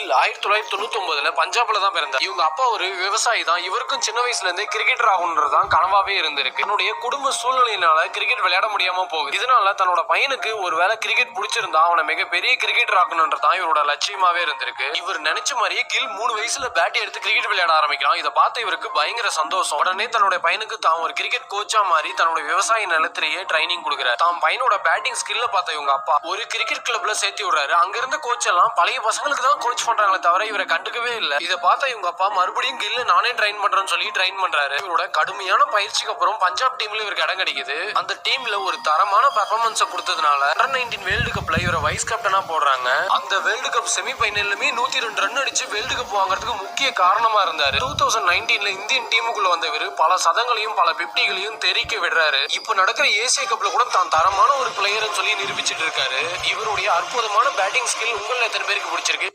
Kill 1999 பஞ்சாப்ல தான் பிறந்தார். இவங்க அப்பா ஒரு விவசாயி தான். இவருக்கும் சின்ன வயசுல இருந்தே கிரிக்கெட்டர் ஆகணும்ன்றதான் கனவாவே இருந்திருக்கு. என்னுடைய குடும்ப சூழ்நிலையினால கிரிக்கெட் விளையாட முடியாம போகுது. இதனால தன்னோட பையனுக்கு ஒருவேளை கிரிக்கெட் பிடிச்சிருந்தா அவனை மிகப்பெரிய கிரிக்கெட்டர் ஆகணும்ன்றதான் இவரோட லட்சியமாவே இருந்திருக்கு. இவர் நினைச்ச மாதிரியே கில் 3 வயசுல பேட் எடுத்து கிரிக்கெட் விளையாட ஆரம்பிக்கலாம். இதை பார்த்த இவருக்கு பயங்கர சந்தோஷம். உடனே தன்னோட பையனுக்கு தான் ஒரு கிரிக்கெட் கோச்சா மாதிரி தன்னோட விவசாய நிலத்திலேயே ட்ரைனிங் கொடுக்குறாரு. தான் பையனோட பேட்டிங் ஸ்கில்ல பார்த்த இவங்க அப்பா ஒரு கிரிக்கெட் கிளப்ல சேர்த்து விடுறாரு. அங்க இருந்த கோச் எல்லாம் பழைய பசங்களுக்கு தான் கோச் பண்றாங்களே தவிர இவரை கண்டுக்கவே இல்ல. இதை பார்த்த இவங்க அப்பா மறுபடியும் கில்ல நானே ட்ரைன் பண்றேன்னு சொல்லி ட்ரைன் பண்றாரு. இவரோட கடுமையான பயிற்சிக்கு அப்புறம் பஞ்சாப் டீம்ல இவருக்கு இடம் கிடைக்குது. அந்த டீம்ல ஒரு தரமான பெர்ஃபார்மன்ஸ் கொடுத்ததுனால அண்டர்-19 வேர்ல்டு கப்ல இவரை வைஸ் கேப்டனா போடுறாங்க. அந்த வேர்ல்டு கப் செமி ஃபைனல்லுமே 102 ரன் அடிச்சு வேர்ல்டு கப் வாங்குறதுக்கு முக்கிய காரணமா இருந்தாரு. 2019 இந்தியன் டீமுக்குள்ள வந்தவர் பல சதங்களையும் பல 50களையும் தெரிக்க விடுறாரு. இப்ப நடக்கிற ஏசிய கப்ல கூட தான் தரமான ஒரு பிளேயர்னு சொல்லி நிரூபிச்சிட்டு இருக்காரு. இவருடைய அற்புதமான பேட்டிங் ஸ்கில் உங்கள எத்தனை பேருக்கு பிடிச்சிருக்கு?